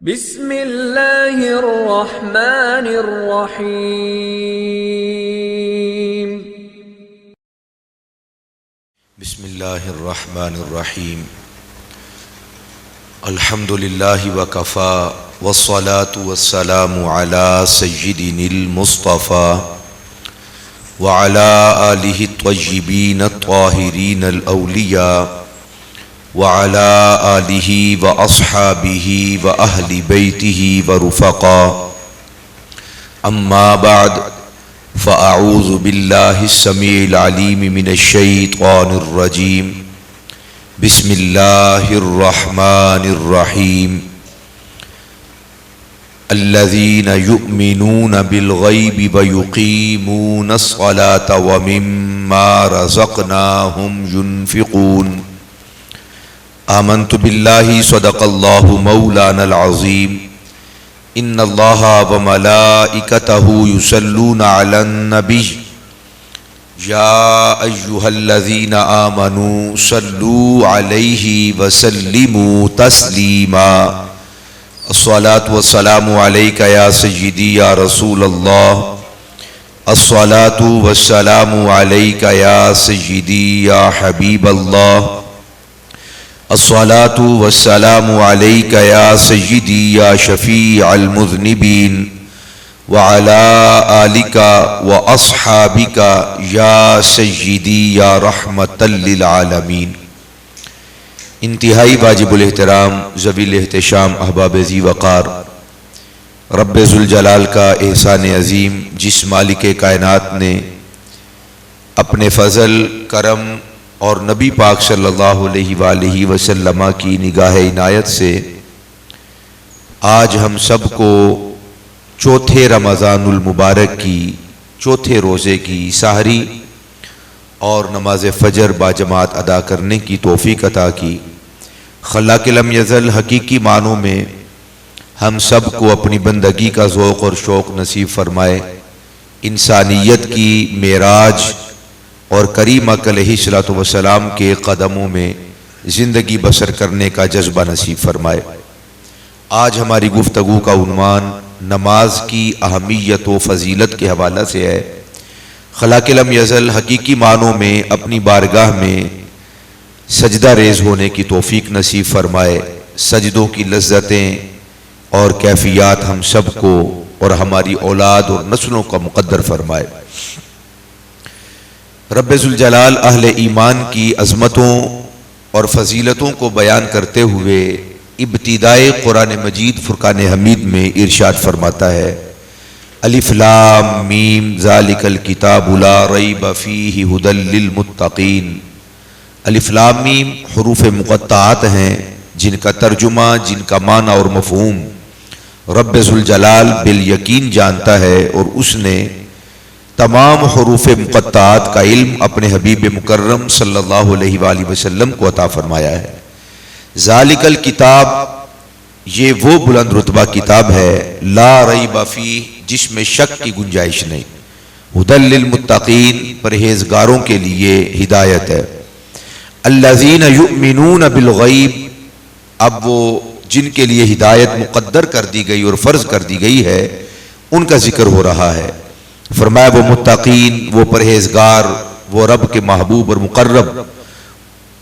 بسم اللہ الرحمن الرحیم بسم اللہ الرحمن الرحیم الحمد للہ وکفا والصلاة والسلام علی سیدنا المصطفى وعلى آلہ الطیبین الطاہرین الاولیاء وعلى آلہ واصحابہ واہل بیتہ ورفقاء اما بعد فاعوذ باللہ السمیع العلیم من الشیطان الرجیم بسم اللہ الرحمن الرحیم الذین یؤمنون بالغیب ویقیمون الصلاة ومما رزقناہم ينفقون آمنت باللہ صدق اللہ مولانا العظیم ان اللہ وملائکتہ یصلون علی النبی یا ایہا الذین آمنوا صلوا علیہ وسلموا تسلیما الصلاة والسلام علیک یا سیدی یا رسول اللہ الصلاة والسلام علیک یا سیدی یا حبیب اللہ الصلاة والسلام علیک یا سیدی یا شفیع المذنبین وعلی آلک واصحابک یا سیدی یا رحمت للعالمین۔ انتہائی واجب الاحترام ذوی الاحتشام احباب ذی وقار، رب ذوالجلال کا احسان عظیم جس مالک کائنات نے اپنے فضل کرم اور نبی پاک صلی اللہ علیہ وآلہ وسلم کی نگاہ عنایت سے آج ہم سب کو چوتھے رمضان المبارک کی چوتھے روزے کی سحری اور نماز فجر باجماعت ادا کرنے کی توفیق عطا کی۔ خلاق لم یزل حقیقی معنوں میں ہم سب کو اپنی بندگی کا ذوق اور شوق نصیب فرمائے، انسانیت کی معراج اور کریم علیہ الصلوۃ والسلام کے قدموں میں زندگی بسر کرنے کا جذبہ نصیب فرمائے۔ آج ہماری گفتگو کا عنوان نماز کی اہمیت و فضیلت کے حوالے سے ہے۔ خلاق لم یزل حقیقی معنوں میں اپنی بارگاہ میں سجدہ ریز ہونے کی توفیق نصیب فرمائے، سجدوں کی لذتیں اور کیفیات ہم سب کو اور ہماری اولاد اور نسلوں کا مقدر فرمائے۔ رب ذوالجلال اہل ایمان کی عظمتوں اور فضیلتوں کو بیان کرتے ہوئے ابتدائے قرآن مجید فرقان حمید میں ارشاد فرماتا ہے، الف لام میم ذالک الکتاب لا ریب فیہ ھدی للمتقین۔ الف لام میم حروف مقطعات ہیں جن کا ترجمہ، جن کا معنی اور مفہوم رب ذوالجلال بالیقین جانتا ہے، اور اس نے تمام حروف مقطعات کا علم اپنے حبیب مکرم صلی اللہ علیہ وآلہ وسلم کو عطا فرمایا ہے۔ ذالک الکتاب، یہ وہ بلند رتبہ کتاب ہے، لا ریب فیہ، جس میں شک کی گنجائش نہیں، ھدی للمتقین، پرہیزگاروں کے لیے ہدایت ہے۔ الذین یؤمنون بالغیب، اب وہ جن کے لیے ہدایت مقدر کر دی گئی اور فرض کر دی گئی ہے ان کا ذکر ہو رہا ہے۔ فرمایا وہ متقین، وہ پرہیزگار، وہ رب کے محبوب اور مقرب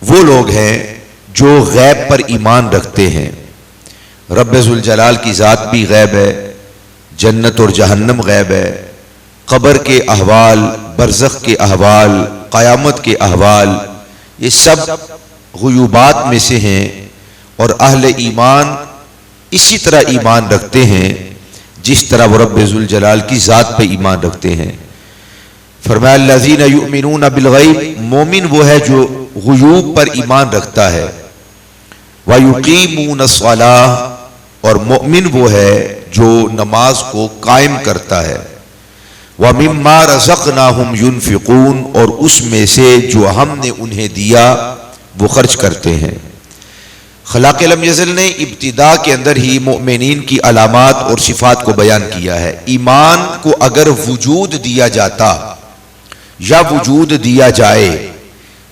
وہ لوگ ہیں جو غیب پر ایمان رکھتے ہیں۔ رب ذوالجلال کی ذات بھی غیب ہے، جنت اور جہنم غیب ہے، قبر کے احوال، برزخ کے احوال، قیامت کے احوال، یہ سب غیوبات میں سے ہیں، اور اہل ایمان اسی طرح ایمان رکھتے ہیں جس طرح وہ رب ذوالجلال کی ذات پہ ایمان رکھتے ہیں۔ فرمایا الذین یؤمنون بالغیب، مومن وہ ہے جو غیوب پر ایمان رکھتا ہے، ویقیمون الصلاۃ، اور مومن وہ ہے جو نماز کو قائم کرتا ہے، ومما رزقناہم ينفقون، اور اس میں سے جو ہم نے انہیں دیا وہ خرچ کرتے ہیں۔ خلاق لم یزل نے ابتدا کے اندر ہی مؤمنین کی علامات اور صفات کو بیان کیا ہے۔ ایمان کو اگر وجود دیا جاتا یا وجود دیا جائے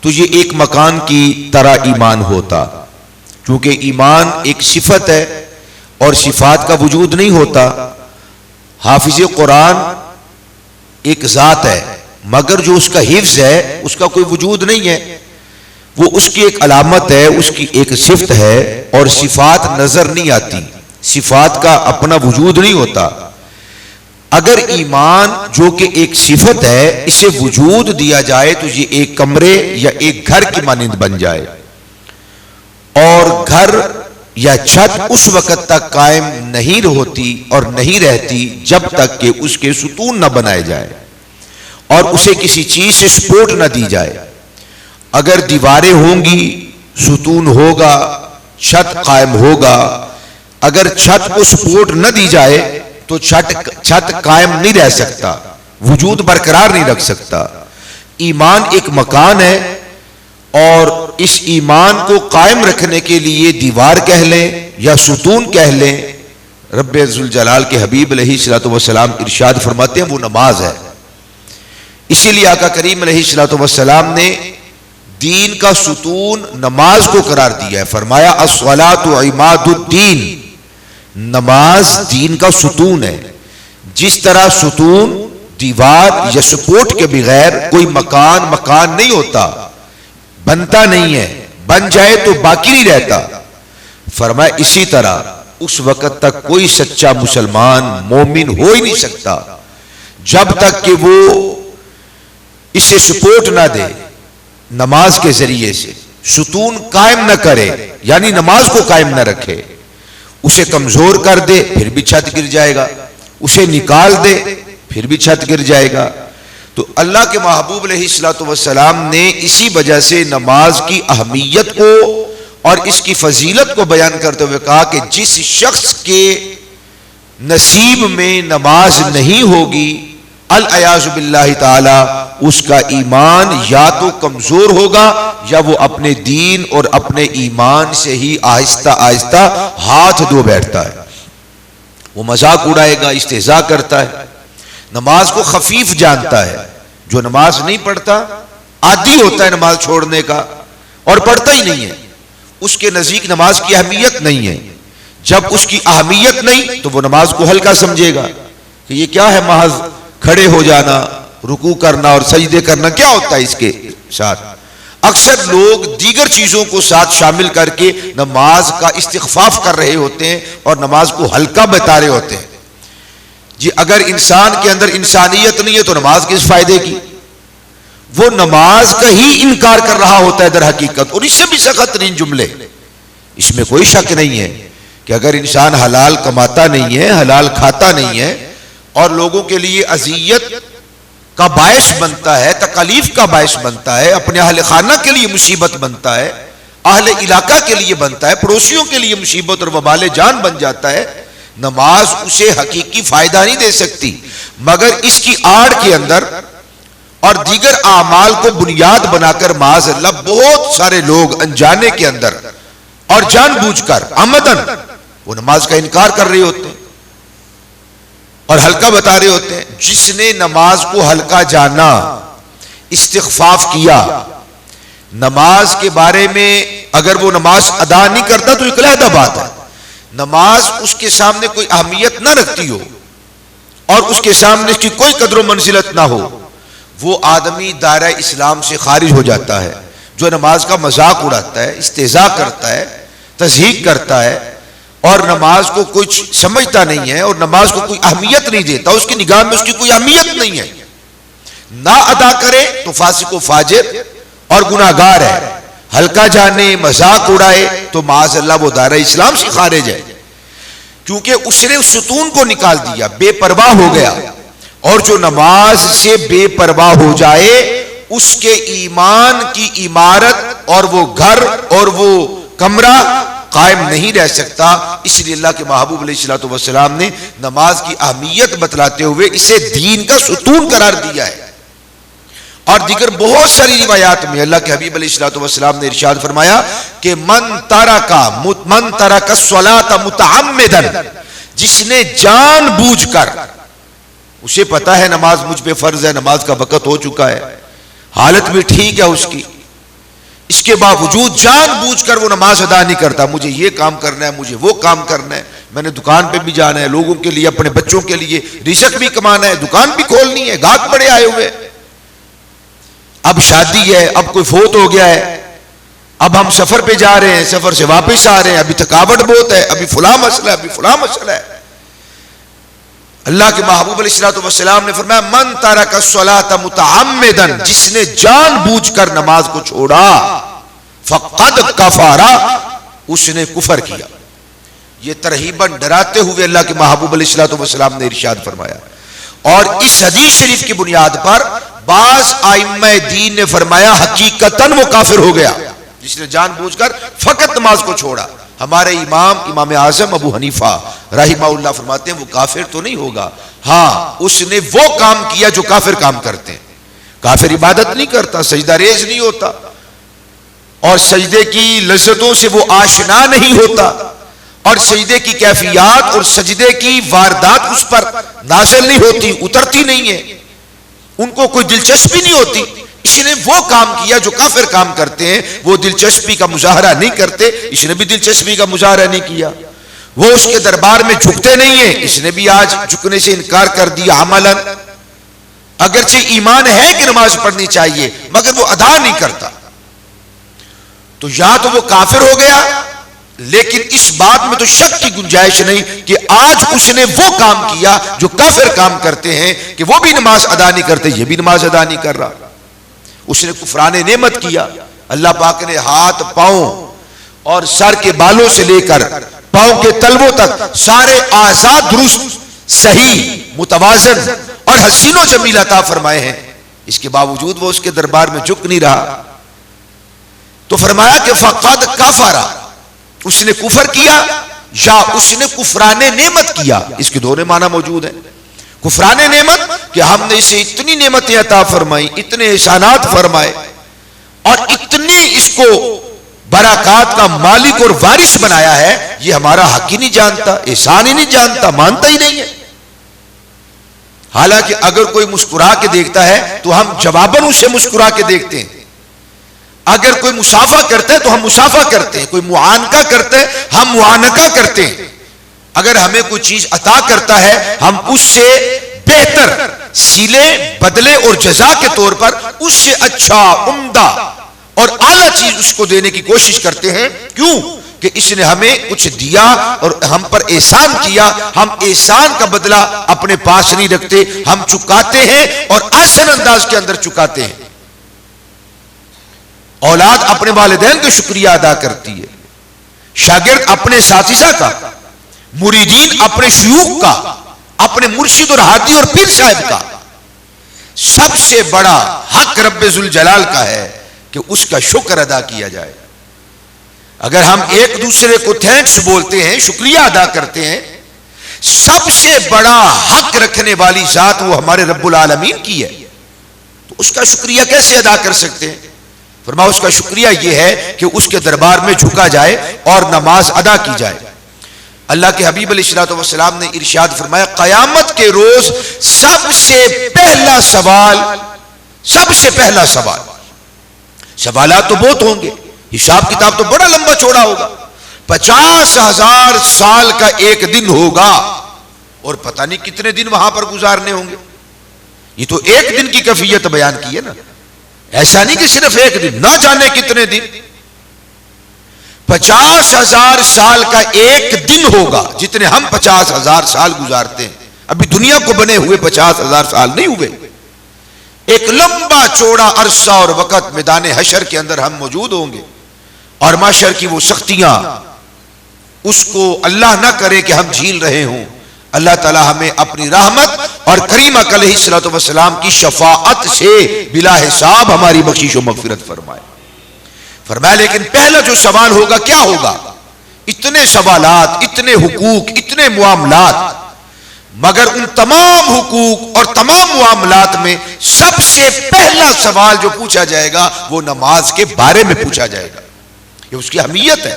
تو یہ ایک مکان کی طرح ایمان ہوتا، کیونکہ ایمان ایک صفت ہے اور صفات کا وجود نہیں ہوتا. حافظ قرآن ایک ذات ہے مگر جو اس کا حفظ ہے اس کا کوئی وجود نہیں ہے. وہ اس کی ایک علامت ہے, اس کی ایک صفت ہے, اور صفات نظر نہیں آتی, صفات کا اپنا وجود نہیں ہوتا. اگر ایمان جو کہ ایک صفت ہے اسے وجود دیا جائے تو یہ ایک کمرے یا ایک گھر کی مانند بن جائے, اور گھر یا چھت اس وقت تک قائم نہیں ہوتی اور نہیں رہتی جب تک کہ اس کے ستون نہ بنائے جائے اور اسے کسی چیز سے سپورٹ نہ دی جائے. اگر دیواریں ہوں گی ستون ہوگا, چھت قائم ہوگا. اگر چھت کو سپورٹ نہ دی جائے تو چھت قائم نہیں رہ سکتا, وجود برقرار نہیں رکھ سکتا. ایمان ایک مکان ہے اور اس ایمان کو قائم رکھنے کے لیے دیوار کہہ لیں یا ستون کہہ لیں. رب ذوالجلال کے حبیب علیہ الصلوۃ والسلام ارشاد فرماتے ہیں وہ نماز ہے. اسی لیے آقا کریم علیہ الصلوۃ والسلام نے دین کا ستون نماز کو قرار دیا ہے. فرمایا الصلاۃ عماد الدین, نماز دین کا ستون ہے. جس طرح ستون دیوار یا سپورٹ کے بغیر کوئی مکان نہیں ہوتا, بنتا نہیں ہے, بن جائے تو باقی نہیں رہتا. فرمایا اسی طرح اس وقت تک کوئی سچا مسلمان مومن ہو ہی نہیں سکتا جب تک کہ وہ اسے سپورٹ نہ دے, نماز کے ذریعے سے ستون قائم نہ کرے, یعنی نماز کو قائم نہ رکھے. اسے کمزور کر دے پھر بھی چھت گر جائے گا, اسے نکال دے پھر بھی چھت گر جائے گا. تو اللہ کے محبوب علیہ الصلوۃ والسلام نے اسی وجہ سے نماز کی اہمیت کو اور اس کی فضیلت کو بیان کرتے ہوئے کہا کہ جس شخص کے نصیب میں نماز نہیں ہوگی العیاذ باللہ تعالی, اس کا ایمان یا تو کمزور ہوگا یا وہ اپنے دین اور اپنے ایمان سے ہی آہستہ آہستہ ہاتھ دھو بیٹھتا ہے. وہ مذاق اڑائے گا, استہزاء کرتا ہے, نماز کو خفیف جانتا ہے. جو نماز نہیں پڑھتا عادی ہوتا ہے نماز چھوڑنے کا اور پڑھتا ہی نہیں ہے, اس کے نزدیک نماز کی اہمیت نہیں ہے. جب اس کی اہمیت نہیں تو وہ نماز کو ہلکا سمجھے گا کہ یہ کیا ہے, محض کھڑے ہو جانا, رکوع کرنا اور سجدے کرنا, کیا ہوتا ہے اس کے ساتھ. اکثر لوگ دیگر چیزوں کو ساتھ شامل کر کے نماز کا استخفاف کر رہے ہوتے ہیں اور نماز کو ہلکا بتا رہے ہوتے ہیں. جی اگر انسان کے اندر انسانیت نہیں ہے تو نماز کس فائدے کی. وہ نماز کا ہی انکار کر رہا ہوتا ہے در حقیقت, اور اس سے بھی سخت ترین جملے. اس میں کوئی شک نہیں ہے کہ اگر انسان حلال کماتا نہیں ہے, حلال کھاتا نہیں ہے اور لوگوں کے لیے اذیت کا باعث بنتا ہے, تکالیف کا باعث بنتا ہے, اپنے اہل خانہ کے لیے مصیبت بنتا ہے, اہل علاقہ کے لیے بنتا ہے, پڑوسیوں کے لیے مصیبت اور وبال جان بن جاتا ہے, نماز اسے حقیقی فائدہ نہیں دے سکتی. مگر اس کی آڑ کے اندر اور دیگر اعمال کو بنیاد بنا کر معاذ اللہ بہت سارے لوگ انجانے کے اندر اور جان بوجھ کر عمدن وہ نماز کا انکار کر رہے ہوتے ہیں اور ہلکا بتا رہے ہوتے ہیں. جس نے نماز کو ہلکا جانا, استخفاف کیا, نماز کے بارے میں اگر وہ نماز ادا نہیں کرتا تو ایک علیحدہ بات ہے. نماز اس کے سامنے کوئی اہمیت نہ رکھتی ہو اور اس کے سامنے اس کی کوئی قدر و منزلت نہ ہو, وہ آدمی دائرہ اسلام سے خارج ہو جاتا ہے. جو نماز کا مذاق اڑاتا ہے, استہزاء کرتا ہے, تضحیک کرتا ہے اور نماز کو کچھ سمجھتا نہیں ہے اور نماز کو کوئی اہمیت نہیں دیتا, اس کی نگاہ میں اس کی کوئی اہمیت نہیں ہے, نہ ادا کرے تو فاسق و فاجر اور گناہگار ہے. ہلکا جانے, مذاق اڑائے تو معاذ اللہ وہ دائرہ اسلام سے خارج ہے, کیونکہ اس نے اس ستون کو نکال دیا, بے پرواہ ہو گیا. اور جو نماز سے بے پرواہ ہو جائے اس کے ایمان کی عمارت اور وہ گھر اور وہ کمرہ قائم نہیں رہ سکتا. اس لیے اللہ کے محبوب علیہ الصلوۃ والسلام نے نماز کی اہمیت بتلاتے ہوئے اسے دین کا ستون قرار دیا ہے. اور دیگر بہت ساری روایات میں اللہ کے حبیب علیہ الصلوۃ والسلام نے ارشاد فرمایا کہ من ترک الصلاۃ متعمدا, جس نے جان بوجھ کر, اسے پتا ہے نماز مجھ پہ فرض ہے, نماز کا وقت ہو چکا ہے, حالت بھی ٹھیک ہے اس کی, اس کے باوجود جان بوجھ کر وہ نماز ادا نہیں کرتا, مجھے یہ کام کرنا ہے, مجھے وہ کام کرنا ہے, میں نے دکان پہ بھی جانا ہے، لوگوں کے لیے، اپنے بچوں کے لیے رزق بھی کمانا ہے، دکان بھی کھولنی ہے، گاہک بڑے آئے ہوئے، اب شادی ہے، اب کوئی فوت ہو گیا ہے، اب ہم سفر پہ جا رہے ہیں، سفر سے واپس آ رہے ہیں، ابھی تھکاوٹ بہت ہے، ابھی فلاں مسئلہ ہے، ابھی فلاں مسئلہ ہے۔ اللہ کے محبوب علیہ الصلوۃ والسلام نے فرمایا من ترک الصلاۃ متعمدا، جس نے جان بوجھ کر نماز کو چھوڑا، فقد کفر، اس نے کفر کیا۔ یہ ترہیباً ڈراتے ہوئے اللہ کے محبوب علیہ الصلوۃ والسلام نے ارشاد فرمایا، اور اس حدیث شریف کی بنیاد پر بعض ائمہ دین نے فرمایا حقیقتاً وہ کافر ہو گیا جس نے جان بوجھ کر فقط نماز کو چھوڑا۔ ہمارے امام اعظم ابو حنیفہ رحمہ اللہ فرماتے ہیں وہ کافر تو نہیں ہوگا، ہاں اس نے وہ کام کیا جو کافر کام کرتے ہیں۔ کافر عبادت نہیں کرتا، سجدہ ریز نہیں ہوتا، اور سجدے کی لذتوں سے وہ آشنا نہیں ہوتا، اور سجدے کی کیفیات اور سجدے کی واردات اس پر نازل نہیں ہوتی، اترتی نہیں ہے، ان کو کوئی دلچسپی نہیں ہوتی۔ اس نے وہ کام کیا جو کافر کام کرتے ہیں، وہ دلچسپی کا مظاہرہ نہیں کرتے، اس نے بھی دلچسپی کا مظاہرہ نہیں کیا۔ وہ اس کے دربار میں جھکتے نہیں ہیں، اس نے بھی آج جھکنے سے انکار کر دیا عملاً، اگرچہ ایمان ہے کہ نماز پڑھنی چاہیے مگر وہ ادا نہیں کرتا۔ تو یا تو وہ کافر ہو گیا، لیکن اس بات میں تو شک کی گنجائش نہیں کہ آج اس نے وہ کام کیا جو کافر کام کرتے ہیں کہ وہ بھی نماز ادا نہیں کرتے، یہ بھی نماز ادا نہیں کر رہا۔ اس نے کفران نعمت کیا۔ اللہ پاک نے ہاتھ، پاؤں اور سر کے بالوں سے لے کر پاؤں کے تلووں تک سارے آزاد، درست، صحیح، متوازن اور حسین و جمیل عطا فرمائے ہیں، اس کے باوجود وہ اس کے دربار میں جھک نہیں رہا۔ تو فرمایا کہ فقد کفر، اس نے کفر کیا یا اس نے کفران نعمت کیا۔ اس کے دونوں معنی موجود ہیں۔ کفران نعمت کہ ہم نے اسے اتنی نعمتیں عطا فرمائی، اتنے احسانات فرمائے، اور اتنے اس کو برکات کا مالک اور وارث بنایا ہے، یہ ہمارا حق ہی نہیں جانتا، احسان ہی نہیں جانتا، مانتا ہی نہیں ہے۔ حالانکہ اگر کوئی مسکرا کے دیکھتا ہے تو ہم جواباً اسے مسکرا کے دیکھتے ہیں، اگر کوئی مسافہ کرتا ہے تو ہم مسافہ کرتے ہیں، کوئی معانقہ کرتا ہے ہم معانقہ کرتے ہیں، اگر ہمیں کوئی چیز عطا کرتا ہے ہم اس سے بہتر سلے، بدلے اور جزا کے طور پر اس سے اچھا، عمدہ اور اعلیٰ چیز اس کو دینے کی کوشش کرتے ہیں۔ کیوں؟ کہ اس نے ہمیں کچھ دیا اور ہم پر احسان کیا، ہم احسان کا بدلہ اپنے پاس نہیں رکھتے، ہم چکاتے ہیں اور احسن انداز کے اندر چکاتے ہیں۔ اولاد اپنے والدین کا شکریہ ادا کرتی ہے، شاگرد اپنے اساتذہ کا، مریدین اپنے شیوخ کا، اپنے مرشد اور ہادی اور پیر صاحب کا۔ سب سے بڑا حق رب ذوالجلال کا ہے کہ اس کا شکر ادا کیا جائے۔ اگر ہم ایک دوسرے کو تھینکس بولتے ہیں، شکریہ ادا کرتے ہیں، سب سے بڑا حق رکھنے والی ذات وہ ہمارے رب العالمین کی ہے، تو اس کا شکریہ کیسے ادا کر سکتے ہیں؟ فرمایا اس کا شکریہ یہ ہے کہ اس کے دربار میں جھکا جائے اور نماز ادا کی جائے۔ اللہ کے حبیب علیہ الصلوۃ والسلام نے ارشاد فرمایا قیامت کے روز سب سے پہلا سوال، سوالات تو بہت ہوں گے، حساب کتاب تو بڑا لمبا چوڑا ہوگا، 50,000 سال کا ایک دن ہوگا، اور پتہ نہیں کتنے دن وہاں پر گزارنے ہوں گے۔ یہ تو ایک دن کی کیفیت بیان کی ہے نا، ایسا نہیں کہ صرف ایک دن، نہ جانے کتنے دن۔ 50,000 سال کا ایک دن ہوگا، جتنے ہم 50,000 سال گزارتے ہیں۔ ابھی دنیا کو بنے ہوئے 50,000 سال نہیں ہوئے، ایک لمبا چوڑا عرصہ اور وقت میدان حشر کے اندر ہم موجود ہوں گے، اور محشر کی وہ سختیاں اس کو اللہ نہ کرے کہ ہم جھیل رہے ہوں۔ اللہ تعالی ہمیں اپنی رحمت اور کریم علیہ الصلوۃ والسلام کی شفاعت سے بلا حساب ہماری بخشش و مغفرت فرمائے۔ فرمایا لیکن پہلا جو سوال ہوگا کیا ہوگا؟ اتنے سوالات، اتنے حقوق، اتنے معاملات، مگر ان تمام حقوق اور تمام معاملات میں سب سے پہلا سوال جو پوچھا جائے گا وہ نماز کے بارے میں پوچھا جائے گا۔ یہ اس کی اہمیت ہے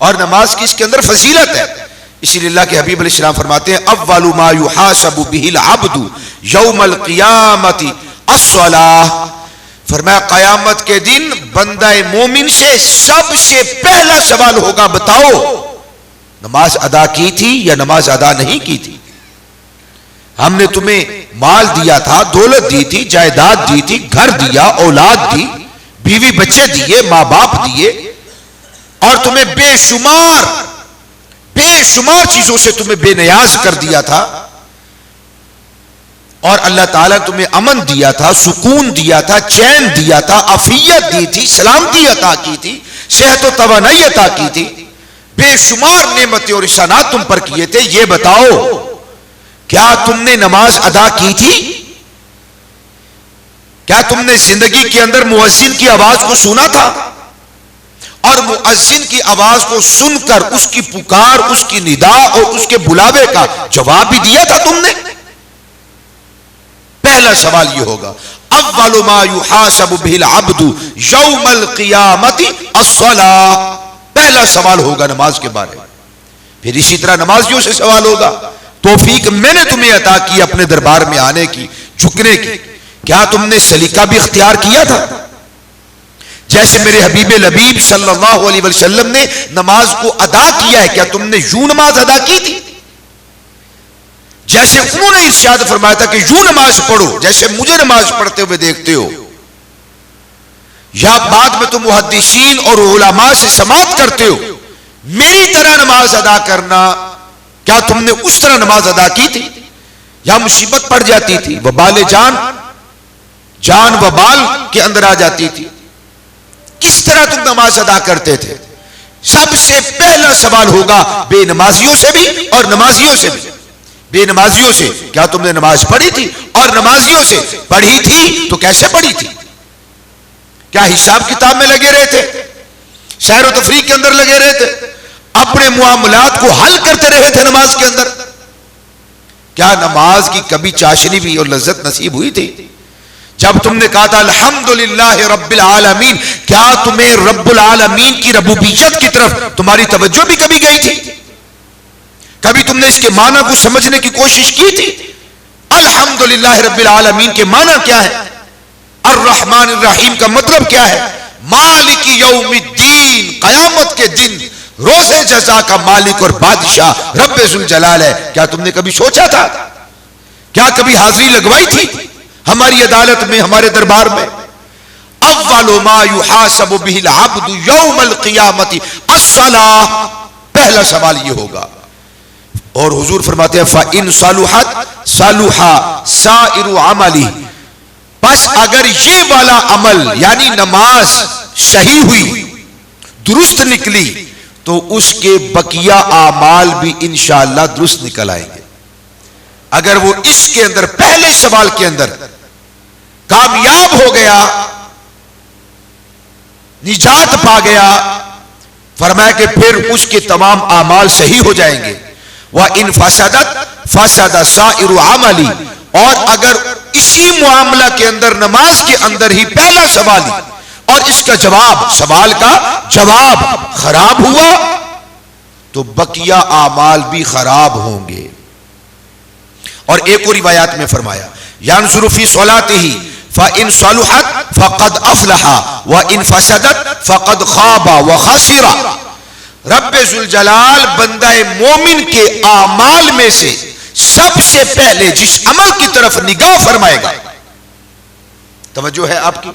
اور نماز کی اس کے اندر فضیلت ہے۔ اسی لیے اللہ کے حبیب علیہ السلام فرماتے ہیں اول ما یحاسب به العبد یوم القیامت الصلاۃ، فرمایا قیامت کے دن بندہ مومن سے سب سے پہلا سوال ہوگا بتاؤ نماز ادا کی تھی یا نماز ادا نہیں کی تھی؟ ہم نے تمہیں مال دیا تھا، دولت دی تھی، جائیداد دی تھی، گھر دیا، اولاد دی، بیوی بچے دیے، ماں باپ دیے، اور تمہیں بے شمار چیزوں سے تمہیں بے نیاز کر دیا تھا، اور اللہ تعالیٰ تمہیں امن دیا تھا، سکون دیا تھا، چین دیا تھا، عافیت دی تھی، سلامتی عطا کی تھی، صحت و توانائی عطا کی تھی، بے شمار نعمتیں اور احسانات تم پر کیے تھے. یہ بتاؤ کیا تم نے نماز ادا کی تھی؟ کیا تم نے زندگی کے اندر مؤذن کی آواز کو سنا تھا؟ اور مؤذن کی آواز کو سن کر اس کی پکار، اس کی ندا اور اس کے بلاوے کا جواب بھی دیا تھا تم نے؟ پہلا سوال یہ ہوگا، اول ما یحاسب به العبد یوم القیامت الصلاۃ. پہلا سوال ہوگا نماز کے بارے میں. پھر اسی طرح نمازیوں سے سوال ہوگا. توفیق میں نے تمہیں عطا کی اپنے دربار میں آنے کی، جھکنے کی، کیا تم نے سلیقہ بھی اختیار کیا تھا؟ جیسے میرے حبیب لبیب صلی اللہ علیہ وسلم نے نماز کو ادا کیا ہے، کیا تم نے یوں نماز ادا کی تھی؟ جیسے انہوں نے ارشاد فرمایا تھا کہ یوں نماز پڑھو جیسے مجھے نماز پڑھتے ہوئے دیکھتے ہو، یا بعد میں تم محدثین اور علماء سے سماعت کرتے ہو، میری طرح نماز ادا کرنا، کیا تم نے اس طرح نماز ادا کی تھی؟ یا مصیبت پڑ جاتی تھی، وبال جان وبال کے اندر آ جاتی تھی، کس طرح تم نماز ادا کرتے تھے؟ سب سے پہلا سوال ہوگا بے نمازیوں سے بھی اور نمازیوں سے بھی. بے نمازیوں سے کیا تم نے نماز پڑھی تھی؟ اور نمازیوں سے پڑھی تھی تو کیسے پڑھی تھی؟ کیا حساب کتاب میں لگے رہے تھے؟ سیر و تفریح کے اندر لگے رہے تھے؟ اپنے معاملات کو حل کرتے رہے تھے نماز کے اندر؟ کیا نماز کی کبھی چاشنی بھی اور لذت نصیب ہوئی تھی؟ جب تم نے کہا تھا الحمدللہ رب العالمین، کیا تمہیں رب العالمین کی ربوبیت کی طرف تمہاری توجہ بھی کبھی گئی تھی؟ کبھی تم نے اس کے معنی کو سمجھنے کی کوشش کی تھی؟ الحمدللہ رب العالمین کے معنی کیا ہے؟ الرحمن الرحیم کا مطلب کیا ہے؟ مالک یوم الدین، قیامت کے دن روز جزا کا مالک اور بادشاہ رب ذوالجلال ہے. کیا تم نے کبھی سوچا تھا؟ کیا کبھی حاضری لگوائی تھی ہماری عدالت میں، ہمارے دربار میں؟ اول ما یحاسب به العبد یوم القیامت الصلاۃ. پہلا سوال یہ ہوگا. اور حضور فرماتے ہیں فَإِن صَلُحَتْ صَلُحَ سَائِرُ عَمَلِهِ، بس اگر یہ والا عمل یعنی نماز صحیح ہوئی، درست نکلی، تو اس کے بقیہ اعمال بھی انشاءاللہ درست نکل آئیں گے. اگر وہ اس کے اندر پہلے سوال کے اندر کامیاب ہو گیا، نجات پا گیا، فرمایا کہ پھر اس کے تمام اعمال صحیح ہو جائیں گے. وَإِن فَسَدَتْ فَسَدَ سَائِرُ عَمَلِهِ، اور اگر اسی معاملہ کے اندر نماز کے اندر ہی پہلا سوال اور اس کا جواب، سوال کا جواب خراب ہوا، تو بقیہ اعمال بھی خراب ہوں گے. اور ایک اور روایات میں فرمایا يَنْظُرُ فِي صَلَاتِهِ فَإِنْ صَلُحَتْ فَقَدْ أَفْلَحَ وَإِنْ فَسَدَتْ فَقَدْ خَابَ وَخَسِرَ. رب ذوالجلال بندہ مومن کے اعمال میں سے سب سے پہلے جس عمل کی طرف نگاہ فرمائے گا، توجہ ہے آپ کی،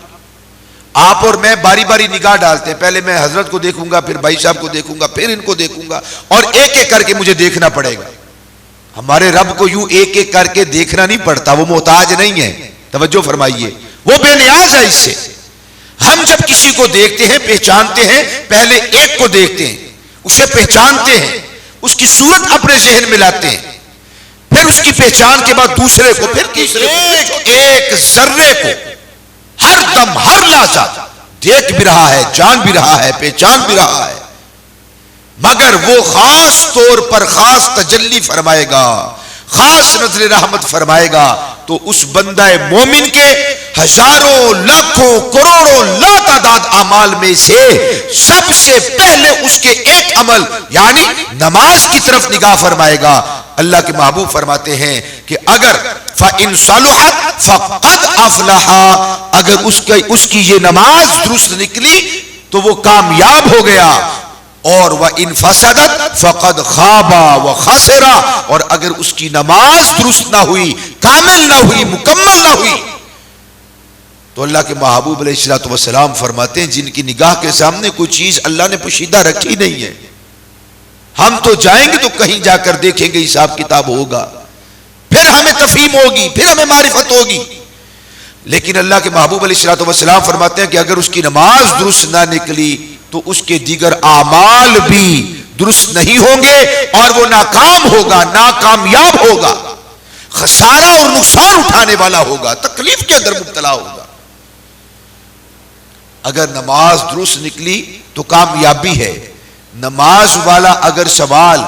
آپ اور میں باری باری نگاہ ڈالتے ہیں. پہلے میں حضرت کو دیکھوں گا، پھر بھائی صاحب کو دیکھوں گا، پھر ان کو دیکھوں گا، اور ایک ایک کر کے مجھے دیکھنا پڑے گا. ہمارے رب کو یوں ایک ایک کر کے دیکھنا نہیں پڑتا، وہ محتاج نہیں ہے. توجہ فرمائیے، وہ بے نیاز ہے اس سے. ہم جب کسی کو دیکھتے ہیں، پہچانتے ہیں، پہلے ایک کو دیکھتے ہیں، اسے پہچانتے ہیں، اس کی صورت اپنے ذہن میں لاتے ہیں، پھر اس کی پہچان کے بعد دوسرے کو، پھر تیسرے کو، ایک ذرے کو ہر دم ہر لحظہ دیکھ بھی رہا ہے، جان بھی رہا ہے، پہچان بھی رہا ہے. مگر وہ خاص طور پر خاص تجلی فرمائے گا، خاص نظر رحمت فرمائے گا، تو اس بندہ مومن کے ہزاروں لاکھوں کروڑوں لا تعداد اعمال میں سے سب سے پہلے اس کے ایک عمل یعنی نماز کی طرف نگاہ فرمائے گا. اللہ کے محبوب فرماتے ہیں کہ اگر فَإِن صَلُحَتْ فَقَدْ أَفْلَحَ، اگر اس کی یہ نماز درست نکلی تو وہ کامیاب ہو گیا. اور وَإِنْ فَسَدَتْ فَقَدْ خَابَ وَخَسِرَ، اور اگر اس کی نماز درست نہ ہوئی، کامل نہ ہوئی، مکمل نہ ہوئی، تو اللہ کے محبوب علیہ الصلوۃ والسلام فرماتے ہیں جن کی نگاہ کے سامنے کوئی چیز اللہ نے پوشیدہ رکھی نہیں ہے، ہم تو جائیں گے تو کہیں جا کر دیکھیں گے، حساب کتاب ہوگا، پھر ہمیں تفہیم ہوگی، پھر ہمیں معرفت ہوگی، لیکن اللہ کے محبوب علیہ الصلوۃ والسلام فرماتے ہیں کہ اگر اس کی نماز درست نہ نکلی تو اس کے دیگر اعمال بھی درست نہیں ہوں گے اور وہ ناکام ہوگا، ناکامیاب ہوگا، خسارہ اور نقصان اٹھانے والا ہوگا، تکلیف کے اندر مبتلا ہوگا۔ اگر نماز درست نکلی تو کامیابی ہے، نماز والا اگر سوال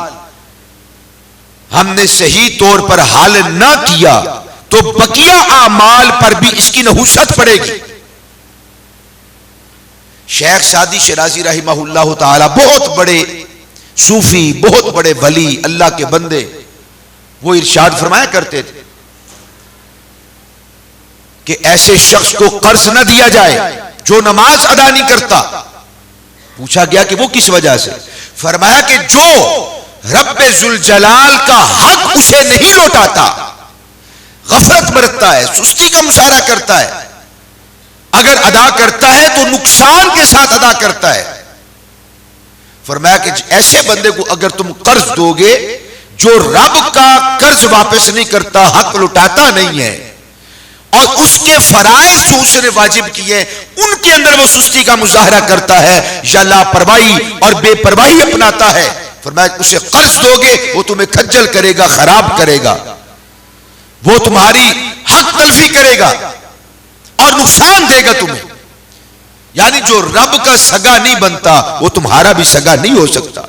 ہم نے صحیح طور پر حل نہ کیا تو بقیہ اعمال پر بھی اس کی نحوست پڑے گی۔ شیخ سعدی شیرازی رحمہ اللہ تعالی بہت بڑے صوفی، بہت بڑے ولی، اللہ کے بندے، وہ ارشاد فرمایا کرتے تھے کہ ایسے شخص کو قرض نہ دیا جائے جو نماز ادا نہیں کرتا۔ پوچھا گیا کہ وہ کس وجہ سے؟ فرمایا کہ جو رب ذوالجلال کا حق اسے نہیں لوٹاتا، غفلت برتتا ہے، سستی کا مظاہرہ کرتا ہے، اگر ادا کرتا ہے تو نقصان کے ساتھ ادا کرتا ہے۔ فرمایا کہ ایسے بندے کو اگر تم قرض دو گے جو رب کا قرض واپس نہیں کرتا، حق لوٹاتا نہیں ہے، اور اس کے فرائض جو اس نے واجب کیے ان کے اندر وہ سستی کا مظاہرہ کرتا ہے یا لاپرواہی اور بے پرواہی اپناتا ہے، فرمایا اسے قرض دو گے وہ تمہیں کھجل کرے گا، خراب کرے گا، وہ تمہاری حق تلفی کرے گا اور نقصان دے گا تمہیں۔ یعنی جو رب کا سگا نہیں بنتا وہ تمہارا بھی سگا نہیں ہو سکتا۔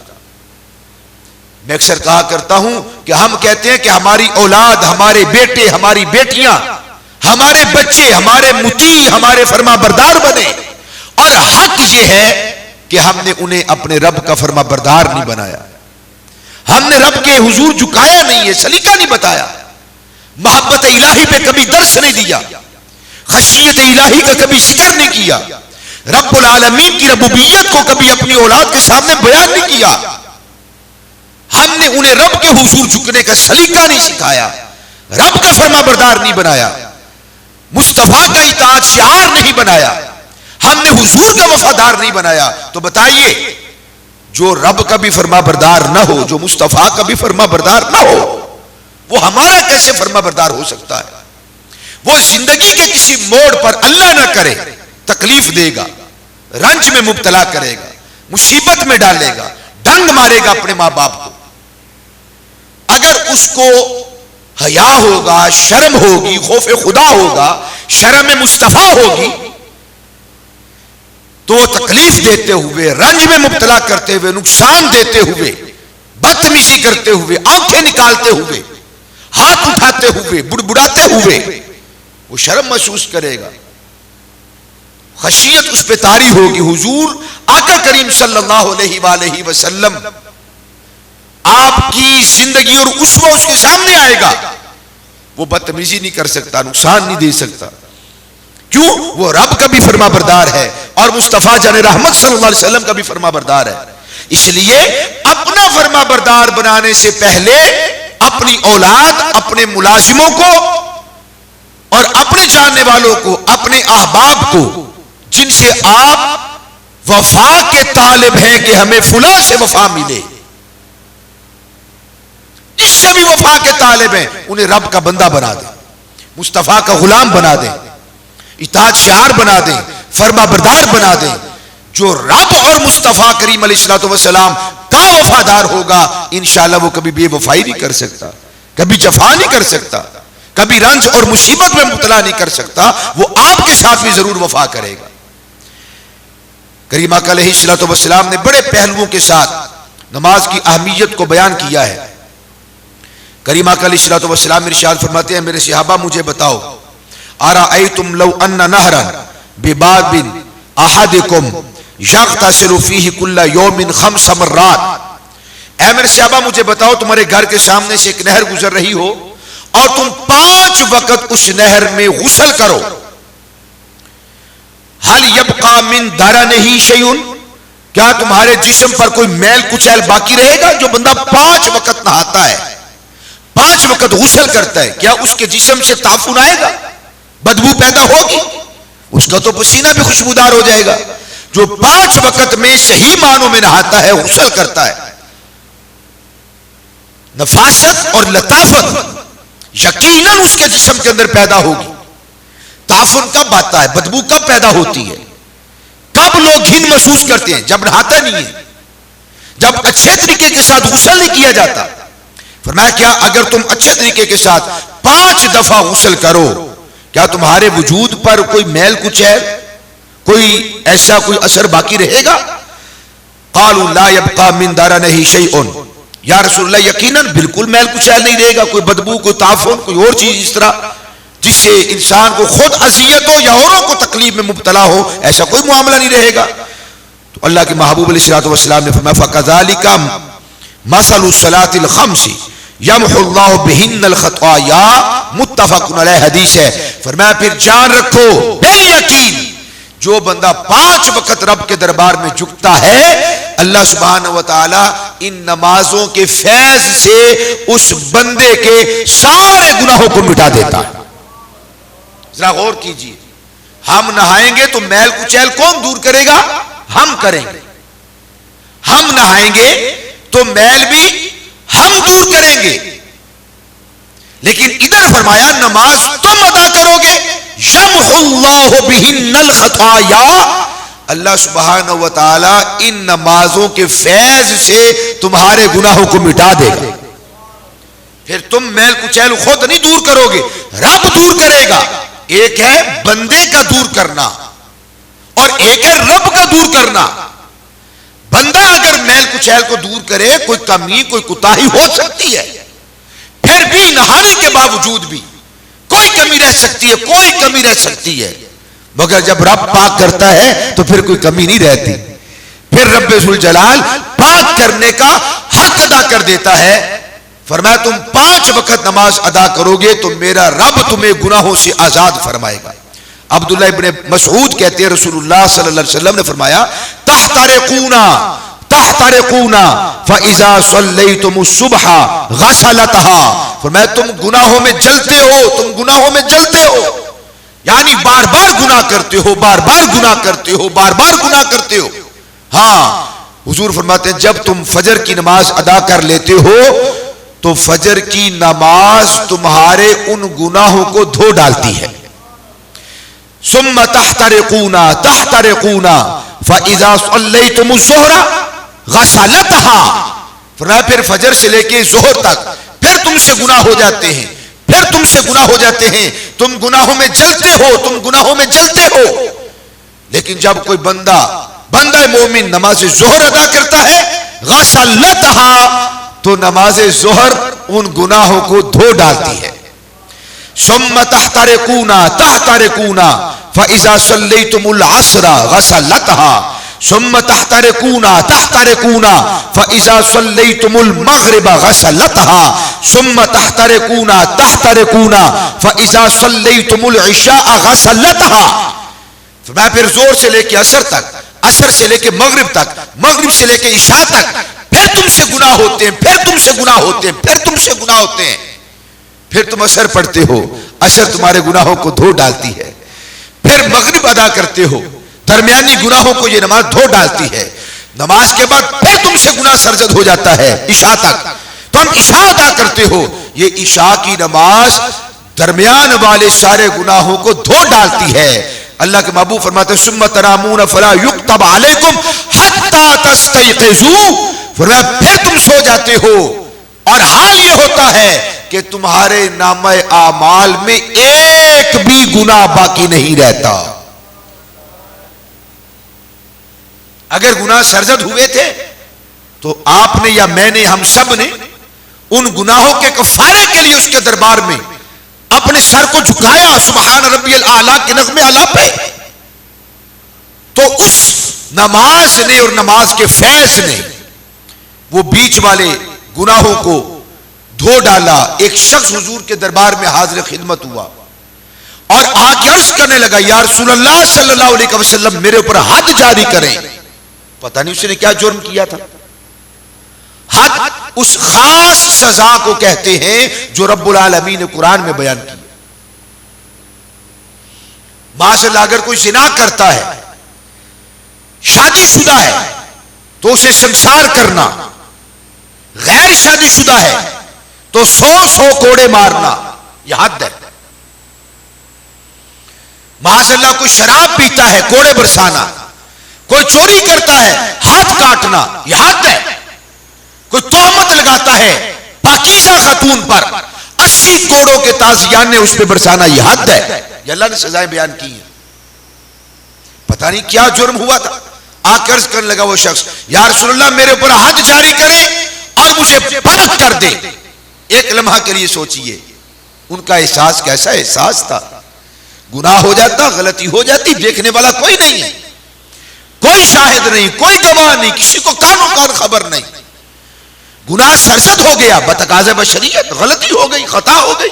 میں اکثر کہا کرتا ہوں کہ ہم کہتے ہیں کہ ہماری اولاد، ہمارے بیٹے، ہماری بیٹیاں، ہمارے بچے ہمارے مطیع، ہمارے فرما بردار بنے، اور حق یہ ہے کہ ہم نے انہیں اپنے رب کا فرما بردار نہیں بنایا، ہم نے رب کے حضور جھکایا نہیں ہے، سلیقہ نہیں بتایا، محبت الہی پہ کبھی درس نہیں دیا، خشیت الہی کا کبھی ذکر نہیں کیا، رب العالمین کی ربوبیت کو کبھی اپنی اولاد کے سامنے بیان نہیں کیا، ہم نے انہیں رب کے حضور جھکنے کا سلیقہ نہیں سکھایا، رب کا فرما بردار نہیں بنایا، مصطفیٰ کا اطاعت شعار نہیں بنایا، ہم نے حضور کا وفادار نہیں بنایا۔ تو بتائیے جو رب کا بھی فرما بردار نہ ہو، جو مصطفیٰ کا بھی فرما بردار نہ ہو، وہ ہمارا کیسے فرما بردار ہو سکتا ہے؟ وہ زندگی کے کسی موڑ پر اللہ نہ کرے تکلیف دے گا، رنج میں مبتلا کرے گا، مصیبت میں ڈالے گا، ڈنگ مارے گا اپنے ماں باپ کو، اگر اس کو حیا ہوگا، شرم ہوگی، خوف خدا ہوگا، شرم مصطفیٰ ہوگی، تو تکلیف دیتے ہوئے، رنج میں مبتلا کرتے ہوئے، نقصان دیتے ہوئے، بدتمیزی کرتے ہوئے، آنکھیں نکالتے ہوئے، ہاتھ اٹھاتے ہوئے، بڑبڑاتے ہوئے وہ شرم محسوس کرے گا، خشیت اس پہ طاری ہوگی۔ حضور آقا کریم صلی اللہ علیہ وآلہ وسلم، آپ کی زندگی اور اسوہ اس کے سامنے آئے گا، وہ بدتمیزی نہیں کر سکتا، نقصان نہیں دے سکتا، کیوں؟ وہ رب کا بھی فرما بردار ہے اور مصطفیٰ جان رحمت صلی اللہ علیہ وسلم کا بھی فرما بردار ہے۔ اس لیے اپنا فرما بردار بنانے سے پہلے اپنی اولاد، اپنے ملازموں کو اور اپنے جاننے والوں کو، اپنے احباب کو جن سے آپ وفا کے طالب ہیں کہ ہمیں فلاں سے وفا ملے، جس سے بھی وفا کے طالب ہیں انہیں رب کا بندہ بنا دیں، مصطفیٰ کا غلام بنا دیں، اطاعت شعار بنا دیں، فرما بردار بنا دیں۔ جو رب اور مصطفیٰ کریم علیہ الصلوۃ والسلام کا وفادار ہوگا انشاءاللہ وہ کبھی بے وفائی نہیں کر سکتا، کبھی جفا نہیں کر سکتا، کبھی رنج اور مصیبت میں مبتلا نہیں کر سکتا، وہ آپ کے ساتھ بھی ضرور وفا کرے گا۔ کریم آقا علیہ الصلوۃ والسلام نے بڑے پہلوؤں کے ساتھ نماز کی اہمیت کو بیان کیا ہے۔ کریم آقا علیہ الصلوۃ والسلام ارشاد فرماتے ہیں، میرے صحابہ مجھے بتاؤ، ارأیتم لو ان نہرا بباب احدکم یغتسل فیہ کل یوم 5 مرات، اے میرے صحابہ مجھے بتاؤ، تمہارے گھر کے سامنے سے ایک نہر گزر رہی ہو اور تم 5 وقت اس نہر میں غسل کرو، هل يبقى من درنه شيء، کیا تمہارے جسم پر کوئی میل کچیل باقی رہے گا؟ جو بندہ 5 وقت نہاتا ہے، 5 وقت غسل کرتا ہے، کیا اس کے جسم سے تعفن آئے گا؟ بدبو پیدا ہوگی؟ اس کا تو پسینہ بھی خوشبودار ہو جائے گا۔ جو 5 وقت میں صحیح معنوں میں نہاتا ہے، غسل کرتا ہے، نفاست اور لطافت یقیناً اس کے جسم کے اندر پیدا ہوگی۔ تعفن کب آتا ہے؟ بدبو کب پیدا ہوتی ہے؟ کب لوگ گھن محسوس کرتے ہیں؟ جب نہاتا نہیں ہے، جب اچھے طریقے کے ساتھ غسل نہیں کیا جاتا۔ فرمایا کیا اگر تم اچھے طریقے کے ساتھ 5 دفعہ غسل کرو، کیا تمہارے وجود پر کوئی میل کچیل، کوئی ایسا کوئی اثر باقی رہے گا؟ قالوا لا يبقى من درنه شيء، یا رسول اللہ یقیناً بالکل میل کچیل نہیں رہے گا، کوئی بدبو، کوئی تعفن، کوئی اور چیز اس طرح جس سے انسان کو خود اذیت ہو یا اوروں کو تکلیف میں مبتلا ہو، ایسا کوئی معاملہ نہیں رہے گا۔ تو اللہ کے محبوب علیہ الصلوۃ والسلام نے فرمایا فَكَذَلِكَ مَثَلُ الصَّلَاةِ الْخَمْسِ يَمْحُو اللَّهُ بِهِنَّ الْخَطَايَا، متفق علیہ حدیث ہے۔ فرمایا پھر جان رکھو بالیقین جو بندہ 5 وقت رب کے دربار میں جھکتا ہے، اللہ سبحانہ و تعالی ان نمازوں کے فیض سے اس بندے کے سارے گناہوں کو مٹا دیتا ہے۔ ذرا غور کیجئے، ہم نہائیں گے تو میل کچیل کون دور کرے گا؟ ہم کریں گے۔ ہم نہائیں گے تو میل بھی ہم دور کریں گے، لیکن ادھر فرمایا نماز تم ادا کرو گے، یمحو اللہ بہن الخطایا، اللہ سبحانہ و تعالی ان نمازوں کے فیض سے تمہارے گناہوں کو مٹا دے گا۔ پھر تم میل کچیل خود نہیں دور کرو گے، رب دور کرے گا۔ ایک ہے بندے کا دور کرنا اور ایک ہے رب کا دور کرنا۔ بندہ اگر میل کچیل کو دور کرے، کوئی کمی، کوئی کوتاہی ہو سکتی ہے، پھر بھی نہانے کے باوجود بھی کوئی کمی رہ سکتی ہے، کوئی کمی رہ سکتی ہے، مگر جب رب پاک کرتا ہے تو پھر کوئی کمی نہیں رہتی۔ پھر رب ذوالجلال پاک کرنے کا حق ادا کر دیتا ہے۔ فرمایا تم 5 وقت نماز ادا کرو گے تو میرا رب تمہیں گناہوں سے آزاد فرمائے گا۔ عبداللہ ابن مسعود کہتے ہیں رسول اللہ صلی اللہ علیہ وسلم نے فرمایا تحترقون فاذا صلیتم الصبح غسلتها، فرمایا تم گناہوں میں جلتے ہو، تم گناہوں میں جلتے ہو، یعنی بار بار گناہ کرتے ہو، بار بار گناہ کرتے ہو، بار بار گناہ کرتے ہو۔ ہاں حضور فرماتے ہیں جب تم فجر کی نماز ادا کر لیتے ہو تو فجر کی نماز تمہارے ان گناہوں کو دھو ڈالتی ہے۔ ثم تحترقون فاذا صلیتم الظہر غسلتها، فرمایا پھر فجر سے لے کے ظہر تک پھر تم سے گناہ ہو جاتے ہیں، پھر تم سے گناہ ہو جاتے ہیں، تم گناہوں میں جلتے ہو، تم گناہوں میں جلتے ہو۔ لیکن جب کوئی بندہ مومن نماز ظہر ادا کرتا ہے غسلتها، تو نماز ظہر ان گناہوں کو دھو ڈالتی ہے۔ ثم تحترقون فاذا صلیتم العصر غسلتها، ثم تحترقون فاذا صلیتم المغرب غسلتها، ثم تحترقون فاذا صلیتم العشاء غسلتها۔ فرمایا پھر زور سے لے کے عصر تک، عصر سے لے کے مغرب تک، مغرب سے لے کے عشاء تک پھر تم سے گناہ ہوتے ہیں، پھر تم سے گناہ ہوتے ہیں، پھر تم سے گناہ ہوتے ہیں، پھر تم عصر پڑھتے ہو، عصر تمہارے گناہوں کو دھو ڈالتی ہے، پھر مغرب ادا کرتے ہو، درمیانی گناہوں کو یہ نماز دھو ڈالتی ہے، نماز کے بعد پھر تم سے گناہ سرزد ہو جاتا ہے عشاء تک، تم عشاء ادا کرتے ہو، یہ عشاء کی نماز درمیان والے سارے گناہوں کو دھو ڈالتی ہے۔ اللہ کے محبوب فرماتے ہیں ثم تنامون فلا یکتب علیکم حتی تستیقظوا، فرمایا پھر تم سو جاتے ہو اور حال یہ ہوتا ہے کہ تمہارے نامہ اعمال میں ایک بھی گناہ باقی نہیں رہتا۔ اگر گناہ سرزد ہوئے تھے تو آپ نے یا میں نے، ہم سب نے ان گناہوں کے کفارے کے لیے اس کے دربار میں اپنے سر کو جھکایا سبحان ربی الاعلیٰ کے نغمے اعلیٰ پہ، تو اس نماز نے اور نماز کے فیض نے وہ بیچ والے گناہوں کو دھو ڈالا۔ ایک شخص حضور کے دربار میں حاضر خدمت ہوا اور آ کے عرض کرنے لگا یا رسول اللہ صلی اللہ علیہ وسلم میرے اوپر حد جاری کریں، پتہ نہیں اس نے کیا جرم کیا تھا. حد اس خاص سزا کو کہتے ہیں جو رب العالمین نے قرآن میں بیان کی. معاذ اللہ اگر کوئی زنا کرتا ہے, شادی شدہ ہے تو اسے سنسار کرنا, غیر شادی شدہ ہے تو 100 کوڑے مارنا, یہ حد ہے. معاذ اللہ کوئی شراب پیتا ہے کوڑے برسانا, کوئی چوری کرتا ہے ہاتھ کاٹنا, یہ حد ہے. کوئی تہمت لگاتا ہے پاکیزہ خاتون پر 80 کوڑوں کے تازیان نے اس پہ برسانا, یہ حد ہے. یہ اللہ نے سزائیں بیان کی ہیں. پتہ نہیں کیا جرم ہوا تھا. آ کر عرض کرنے لگا وہ شخص, یا رسول اللہ میرے اوپر حد جاری کریں اور مجھے پاک کر دیں. ایک لمحہ کے لیے سوچئے ان کا احساس کیسا احساس تھا. گناہ ہو جاتا, غلطی ہو جاتی, دیکھنے والا کوئی نہیں ہے, کوئی شاہد نہیں, کوئی گواہ نہیں, کسی کو کانوں کان خبر نہیں. گناہ سرزد ہو گیا, بتقاضۂ بشریت غلطی ہو گئی, خطا ہو گئی,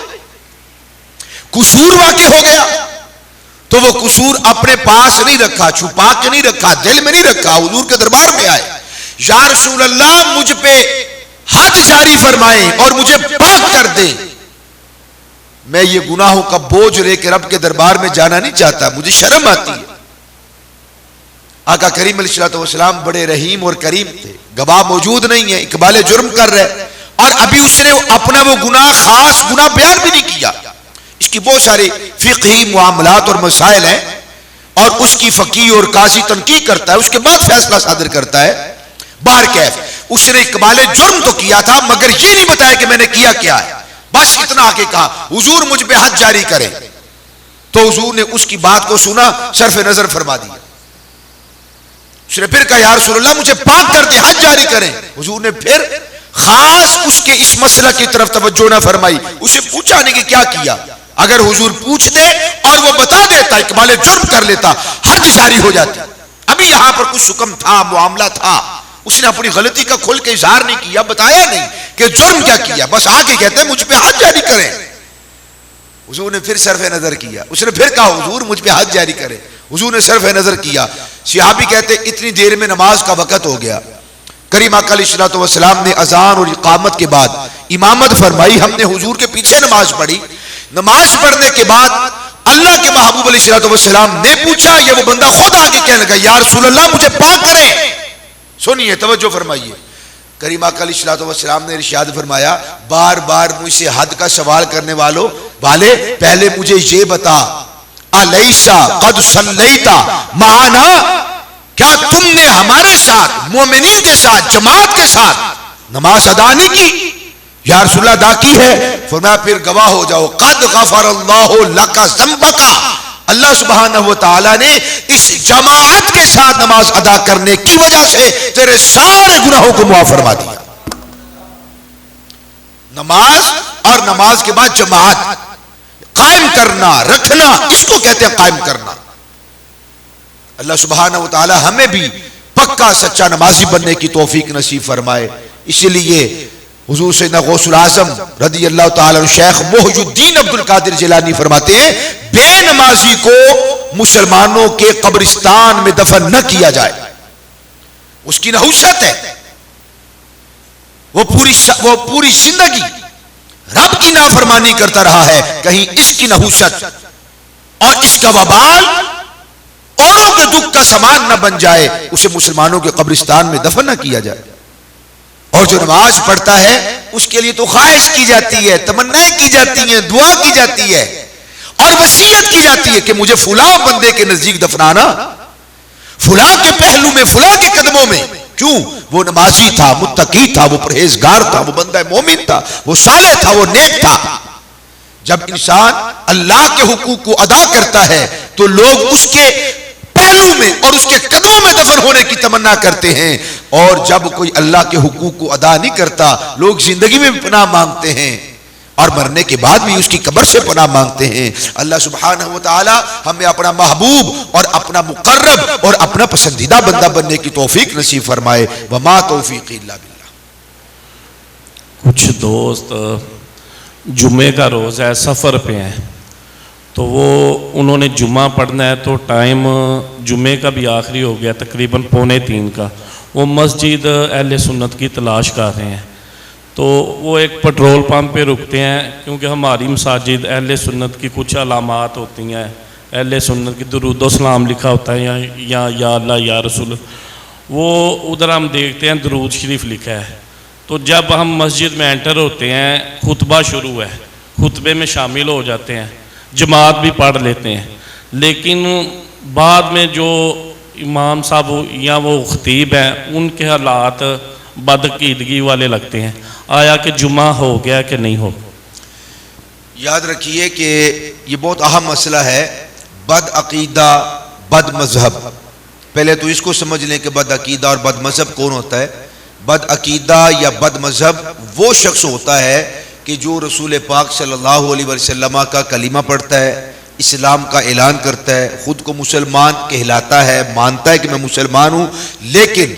قصور واقع ہو گیا. تو وہ قصور اپنے پاس نہیں رکھا, چھپا کے نہیں رکھا, دل میں نہیں رکھا, حضور کے دربار میں آئے, یا رسول اللہ مجھ پہ حد جاری فرمائیں اور مجھے پاک کر دیں. میں یہ گناہوں کا بوجھ لے کے رب کے دربار میں جانا نہیں چاہتا, مجھے شرم آتی ہے. آقا کریم علیہ الصلوۃ والسلام بڑے رحیم اور کریم تھے. گواہ موجود نہیں ہے, اقبال جرم کر رہے, اور ابھی اس نے اپنا وہ گناہ خاص گناہ بیان بھی نہیں کیا. اس کی بہت سارے فقہی معاملات اور مسائل ہیں, اور اس کی فقیہ اور قاضی تنقیح کرتا ہے, اس کے بعد فیصلہ صادر کرتا ہے. باہر کیف اس نے اقبال جرم تو کیا تھا مگر یہ نہیں بتایا کہ میں نے کیا کیا ہے. بس اتنا آگے کہا حضور مجھ پہ حد جاری کریں. تو حضور نے اس کی بات کو سنا, صرف نظر فرما دیا. اس نے پھر کہا یا رسول اللہ مجھے پاک کر دے, حد جاری کریں. حضور نے پھر خاص اس کے اس مسئلہ کی طرف توجہ نہ فرمائی. اسے پوچھا نہیں کہ کیا کیا. اگر حضور پوچھتے اور وہ بتا دیتا, اقبال جرم کر لیتا, حد جاری ہو جاتی. ابھی یہاں پر کچھ حکم تھا, معاملہ تھا, اس نے اپنی غلطی کا کھل کے اظہار نہیں کیا, بتایا نہیں کہ جرم کیا کیا, بس آگے کہتے ہیں مجھ پہ حد جاری کریں. حضور نے پھر صرف نظر کیا. اس نے پھر کہا حضور مجھ پہ حد جاری کریں. حضور نے صرف نظر کیا. صحابی کہتے اتنی دیر میں نماز کا وقت ہو گیا. کریم آقا علیہ الصلوۃ والسلام نے اذان اور اقامت کے بعد امامت فرمائی. ہم نے حضور کے پیچھے نماز پڑھی. نماز پڑھنے کے بعد اللہ کے محبوب علیہ الصلوۃ والسلام نے پوچھا, یہ وہ بندہ خود آگے کہنے لگا یا رسول اللہ مجھے پاک کریں. سنیے, توجہ فرمائیے. کریم آقا علیہ الصلوۃ والسلام نے ارشاد فرمایا, بار بار مجھ سے حد کا سوال کرنے والے پہلے مجھے یہ بتا, الیسا قد صلیتا معنا, کیا تم نے ہمارے ساتھ مومنین کے ساتھ جماعت کے ساتھ نماز ادا نہیں کی؟ یا رسول اللہ ادا کی ہے. فرمایا پھر گواہ ہو جاؤ, قد غفر اللہ لک ذنبک, اللہ سبحانہ و تعالی نے اس جماعت کے ساتھ نماز ادا کرنے کی وجہ سے تیرے سارے گناہوں کو معاف فرما دیا. نماز اور نماز کے بعد جماعت قائم کرنا, رکھنا, اس کو کہتے ہیں قائم کرنا. اللہ سبحانہ و تعالی ہمیں بھی پکا سچا نمازی بننے کی توفیق نصیب فرمائے. اسی لیے حضور سیدنا غوث العظم رضی اللہ تعالی عنہ شیخ محی الدین عبد القادر جیلانی فرماتے ہیں, بے نمازی کو مسلمانوں کے قبرستان میں دفن نہ کیا جائے. اس کی نحوست ہے, وہ پوری زندگی رب کی نافرمانی کرتا رہا ہے, کہیں اس کی نحوست اور اس کا وبال اوروں کے دکھ کا سامان نہ بن جائے, اسے مسلمانوں کے قبرستان میں دفن نہ کیا جائے. اور جو نماز پڑھتا ہے اس کے لیے تو خواہش کی جاتی ہے, تمنائیں کی جاتی ہیں, دعا کی جاتی ہے اور وصیت کی جاتی ہے کہ مجھے فلاں بندے کے نزدیک دفنانا, فلاں کے پہلو میں, فلاں کے قدموں میں. کیوں؟ وہ نمازی تھا, متقی تھا, وہ پرہیزگار تھا, وہ بندہ مومن تھا, وہ صالح تھا, وہ نیک تھا. جب انسان اللہ کے حقوق کو ادا کرتا ہے تو لوگ اس کے پہلو میں اور اس کے قدموں میں دفن ہونے کی تمنا کرتے ہیں, اور جب کوئی اللہ کے حقوق کو ادا نہیں کرتا لوگ زندگی میں بھی پناہ مانگتے ہیں اور مرنے کے بعد بھی اس کی قبر سے پناہ مانگتے ہیں. اللہ سبحانہ و تعالی ہمیں اپنا محبوب اور اپنا مقرب اور اپنا پسندیدہ بندہ بننے کی توفیق نصیب فرمائے. وما توفیقی الا باللہ. کچھ دوست جمعے کا روز ہے, سفر پہ ہیں, تو وہ انہوں نے جمعہ پڑھنا ہے تو ٹائم جمعے کا بھی آخری ہو گیا تقریباً 2:45 کا. وہ مسجد اہل سنت کی تلاش کر رہے ہیں تو وہ ایک پٹرول پمپ پہ رکتے ہیں کیونکہ ہماری مساجد اہل سنت کی کچھ علامات ہوتی ہیں. اہل سنت کی درود و سلام لکھا ہوتا ہے یا اللہ یا رسول. وہ ادھر ہم دیکھتے ہیں درود شریف لکھا ہے. تو جب ہم مسجد میں انٹر ہوتے ہیں خطبہ شروع ہے, خطبے میں شامل ہو جاتے ہیں, جماعت بھی پڑھ لیتے ہیں, لیکن بعد میں جو امام صاحب یا وہ خطیب ہیں ان کے حالات بدعقیدگی والے لگتے ہیں. آیا کہ جمعہ ہو گیا کہ نہیں ہو؟ یاد رکھیے کہ یہ بہت اہم مسئلہ ہے, بد عقیدہ بد مذہب. پہلے تو اس کو سمجھ لیں کہ بد عقیدہ اور بد مذہب کون ہوتا ہے. بد عقیدہ یا بد مذہب وہ شخص ہوتا ہے کہ جو رسول پاک صلی اللہ علیہ وسلم کا کلمہ پڑھتا ہے, اسلام کا اعلان کرتا ہے, خود کو مسلمان کہلاتا ہے, مانتا ہے کہ میں مسلمان ہوں, لیکن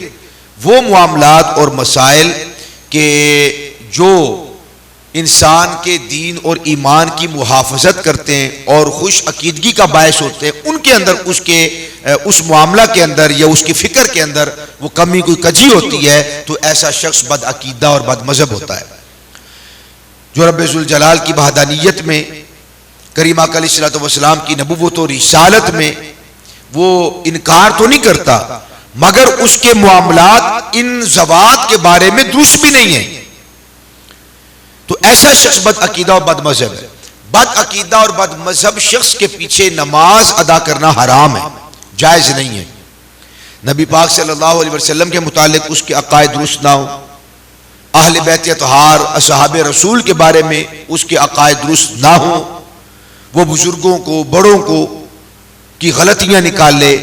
وہ معاملات اور مسائل کہ جو انسان کے دین اور ایمان کی محافظت کرتے ہیں اور خوش عقیدگی کا باعث ہوتے ہیں, ان کے اندر اس معاملہ کے اندر یا اس کی فکر کے اندر وہ کمی کوئی کجی ہوتی ہے تو ایسا شخص بد عقیدہ اور بد مذہب ہوتا ہے. جو رب ذوالجلال کی وحدانیت میں, کریم آقا علیہ الصلوۃ والسلام کی نبوت و رسالت میں وہ انکار تو نہیں کرتا, مگر اس کے معاملات ان ذوات کے بارے میں درست بھی نہیں ہیں, تو ایسا شخص بد عقیدہ اور بد مذہب ہے. بد عقیدہ اور بد مذہب شخص کے پیچھے نماز ادا کرنا حرام ہے, جائز نہیں ہے. نبی پاک صلی اللہ علیہ وسلم کے متعلق اس کے عقائد درست نہ ہو, اہل بیت اطہار اصحاب رسول کے بارے میں اس کے عقائد درست نہ ہو, وہ بزرگوں کو بڑوں کو کی غلطیاں نکالے,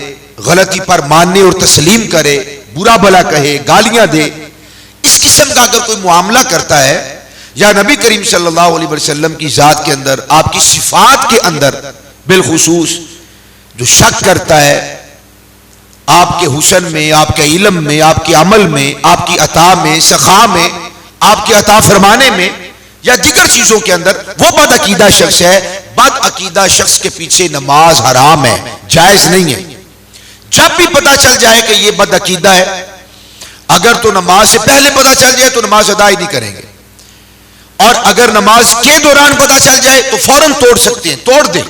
غلطی پر ماننے اور تسلیم کرے, برا بھلا کہے, گالیاں دے, اس قسم کا اگر کوئی معاملہ کرتا ہے یا نبی کریم صلی اللہ علیہ وسلم کی ذات کے اندر, آپ کی صفات کے اندر بالخصوص جو شک کرتا ہے, آپ کے حسن میں, آپ کے علم میں, آپ کے عمل میں, آپ کی عطا میں, سخا میں, آپ کے عطا فرمانے میں یا دیگر چیزوں کے اندر, وہ بد عقیدہ شخص ہے. بد عقیدہ شخص کے پیچھے نماز حرام ہے, جائز نہیں ہے. جب بھی پتہ چل جائے کہ یہ بد عقیدہ ہے, اگر تو نماز سے پہلے پتہ چل جائے تو نماز ادا ہی نہیں کریں گے, اور اگر نماز کے دوران پتہ چل جائے تو فوراً توڑ سکتے ہیں, توڑ دیں.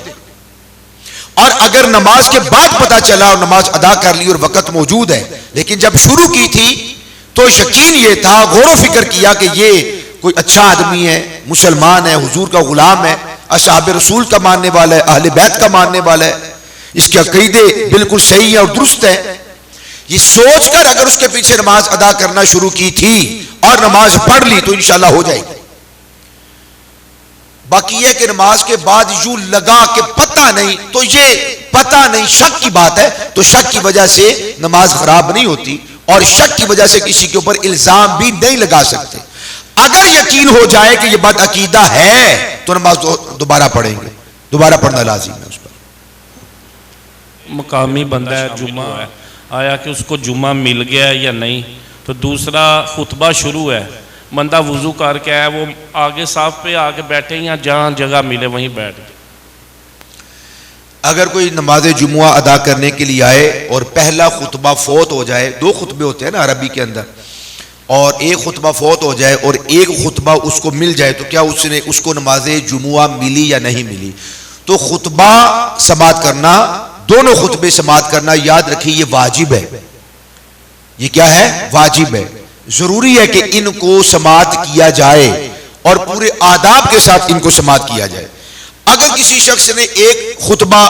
اور اگر نماز کے بعد پتہ چلا اور نماز ادا کر لی اور وقت موجود ہے, لیکن جب شروع کی تھی تو یقین یہ تھا, غور و فکر کیا کہ یہ کوئی اچھا آدمی ہے, مسلمان ہے, حضور کا غلام ہے, اصحاب رسول کا ماننے والا ہے, اہل بیت کا ماننے والا ہے, اس کے عقیدے بالکل صحیح ہے اور درست ہے, یہ سوچ کر اگر اس کے پیچھے نماز ادا کرنا شروع کی تھی اور نماز پڑھ لی تو انشاءاللہ ہو جائے گی. باقی یہ کہ نماز کے بعد یوں لگا کہ پتہ نہیں, تو یہ پتہ نہیں شک کی بات ہے, تو شک کی وجہ سے نماز خراب نہیں ہوتی, اور شک کی وجہ سے کسی کے اوپر الزام بھی نہیں لگا سکتے. اگر یقین ہو جائے کہ یہ بد عقیدہ ہے تو نماز دوبارہ پڑھیں گے, دوبارہ پڑھنا لازم ہے اس پر. مقامی بندہ ہے, جمعہ ہے, آیا کہ اس کو جمعہ مل گیا ہے یا نہیں, تو دوسرا خطبہ شروع ہے, بندہ وضو کر کے آیا, وہ آگے صاف پہ آگے بیٹھے یا جہاں جگہ ملے وہیں بیٹھ گئے. اگر کوئی نماز جمعہ ادا کرنے کے لیے آئے اور پہلا خطبہ فوت ہو جائے, 2 خطبے ہوتے ہیں نا عربی کے اندر, اور ایک خطبہ فوت ہو جائے اور ایک خطبہ اس کو مل جائے, تو کیا اس کو نماز جمعہ ملی یا نہیں ملی؟ تو خطبہ سماعت کرنا, دونوں خطبے سماعت کرنا, یاد رکھیے یہ واجب ہے. یہ کیا ہے؟ واجب ہے. ضروری ہے کہ ان کو سماعت کیا جائے اور پورے آداب کے ساتھ ان کو سماعت کیا جائے. اگر کسی شخص نے ایک خطبہ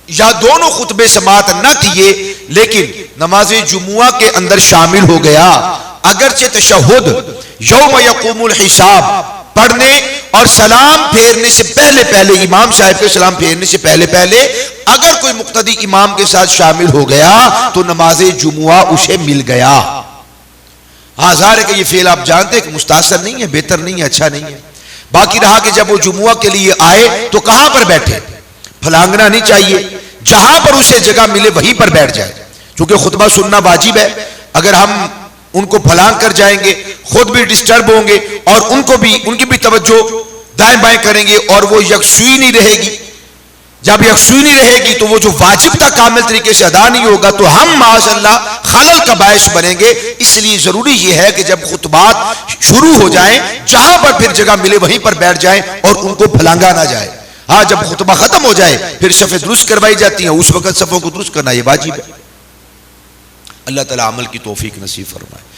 یا دونوں خطبے سماعت نہ کیے لیکن نماز جمعہ کے اندر شامل ہو گیا, اگرچہ تشہد یوم یقوم الحساب پڑھنے اور سلام پھیرنے سے پہلے امام صاحب کے سلام پھیرنے سے پہلے اگر کوئی مقتدی امام کے ساتھ شامل ہو گیا تو نماز جمعہ اسے مل گیا. ہاں ظاہر ہے کہ یہ فعل آپ جانتے ہیں کہ مستحسن نہیں ہے, بہتر نہیں ہے, اچھا نہیں ہے. باقی رہا کہ جب وہ جمعہ کے لیے آئے تو کہاں پر بیٹھے, پھلانگنا نہیں چاہیے, جہاں پر اسے جگہ ملے وہیں پر بیٹھ جائے, چونکہ خطبہ سننا واجب ہے. اگر ہم ان کو پھلانگ کر جائیں گے خود بھی ڈسٹرب ہوں گے اور ان کی بھی توجہ دائیں بائیں کریں گے اور وہ یکسوئی نہیں رہے گی, جب یکسوئی رہے گی تو وہ جو واجب تھا کامل طریقے سے ادا نہیں ہوگا تو ہم معاذ اللہ خلل کا باعث بنیں گے. اس لیے ضروری یہ ہے کہ جب خطبات شروع ہو جائیں جہاں پر پھر جگہ ملے وہیں پر بیٹھ جائیں اور ان کو پھلانگا نہ جائے. ہاں جب خطبہ ختم ہو جائے پھر صفیں درست کروائی جاتی ہیں, اس وقت صفوں کو درست کرنا یہ واجب ہے. اللہ تعالیٰ عمل کی توفیق نصیب فرمائے.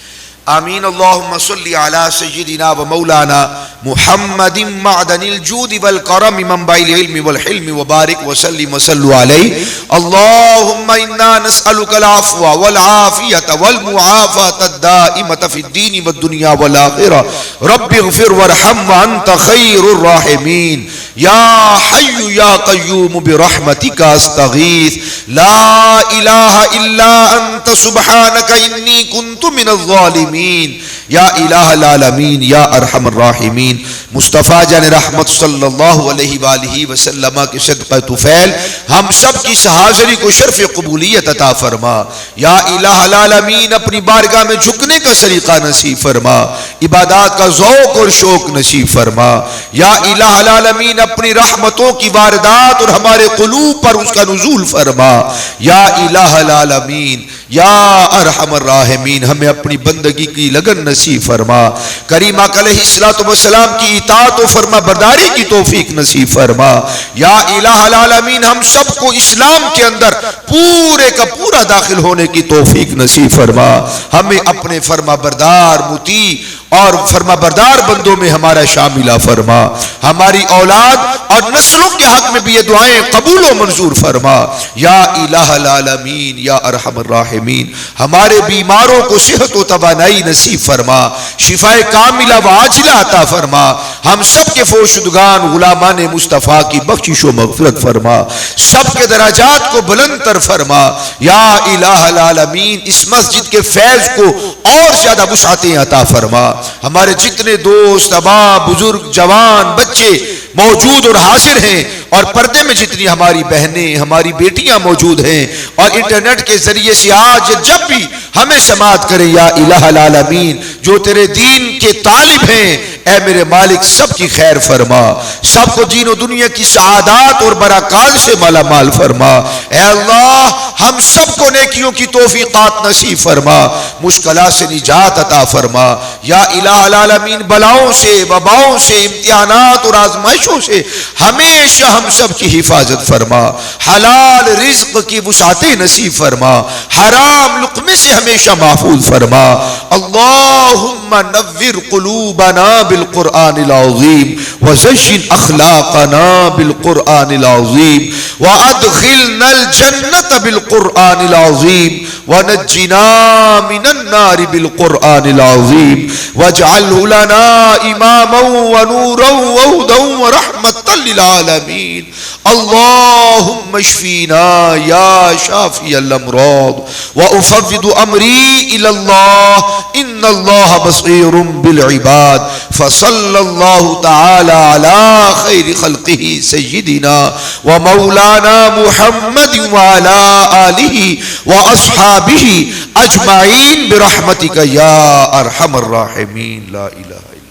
آمین. اللہم صلی علی سیدنا و مولانا محمد معدن الجود والکرم منبع العلم والحلم وبارک وسلم وصلو علیہ. اللہم انا نسألک العفو والعافیت والمعافات الدائمت فی الدین والدنیا والآخرہ. رب اغفر وارحم وانت خیر الراحمین. یا حی یا قیوم برحمتک استغیث. لا الہ الا انت سبحانک انی کنت من الظالمین. یا الہ العالمین یا ارحم الراحمین. مصطفیٰ جان رحمت صلی اللہ علیہ وآلہ وسلم کے صدقہ طفیل ہم سب کی حاضری کو شرف قبولیت عطا فرما. یا الہ العالمین اپنی بارگاہ میں جھکنے کا سلیقہ نصیب فرما, عبادات کا ذوق اور شوق نصیب فرما. یا الہ العالمین اپنی رحمتوں کی واردات اور ہمارے قلوب پر اس کا نزول فرما. یا الہ العالمین یا ارحم الراحمین ہمیں اپنی بندگی کی لگن نصیب فرما. کریم آقا علیہ السلام کی اطاعت و فرما برداری کی توفیق نصیب فرما. یا الہ العالمین ہم سب کو اسلام کے اندر پورے کا پورا داخل ہونے کی توفیق نصیب فرما. ہمیں اپنے فرما بردار مطیع اور فرما بردار بندوں میں ہمارا شاملہ فرما. ہماری اولاد اور نسلوں کے حق میں بھی یہ دعائیں قبول و منظور فرما. یا الہ العالمین یا ارحم الراحمین ہمارے بیماروں کو صحت و توانائی نصیب فرما, شفائے کاملہ و عاجلہ عطا فرما. ہم سب کے فوشدگان غلامان مصطفیٰ کی بخشش و مغفرت فرما, سب کے درجات کو بلند تر فرما. یا الہ العالمین اس مسجد کے فیض کو اور زیادہ وسعتیں عطا فرما. ہمارے جتنے دوست احباب بزرگ جوان بچے موجود اور حاضر ہیں اور پردے میں جتنی ہماری بہنیں ہماری بیٹیاں موجود ہیں اور انٹرنیٹ کے ذریعے سے آج جب بھی ہمیں سماعت کریں, یا الہ العالمین جو تیرے دین کے طالب ہیں اے میرے مالک سب کی خیر فرما, سب کو دین و دنیا کی سعادات اور برکات سے مالا مال فرما. اے اللہ ہم سب کو نیکیوں کی توفیقات نصیب فرما, مشکلات سے نجات عطا فرما. یا الہ العالمین بلاؤں سے وباؤں سے امتحانات اور آزمائشوں سے ہمیشہ ہم سب کی حفاظت فرما. حلال رزق کی وسعتیں نصیب فرما, حرام لقمے سے ہمیشہ محفوظ فرما. اللہم نور قلوبنا بالقرآن العظیم وزین اخلاقنا بالقرآن العظیم وادخلنا الجنت بالقرآن العظیم ونجنا من النار بالقرآن العظیم واجعله لنا اماما ونورا وهدى ورحمة للعالمین. اللهم اشفینا یا شافی الامراض وافوض امری الى اللہ ان اللہ بصیر بالعباد. فصلی اللہ تعالی علی خیر خلقہ سیدنا ومولانا محمد وعلی آلہ واصحابہ اجمعین برحمتک یا ارحم الراحمین. لا الہ الا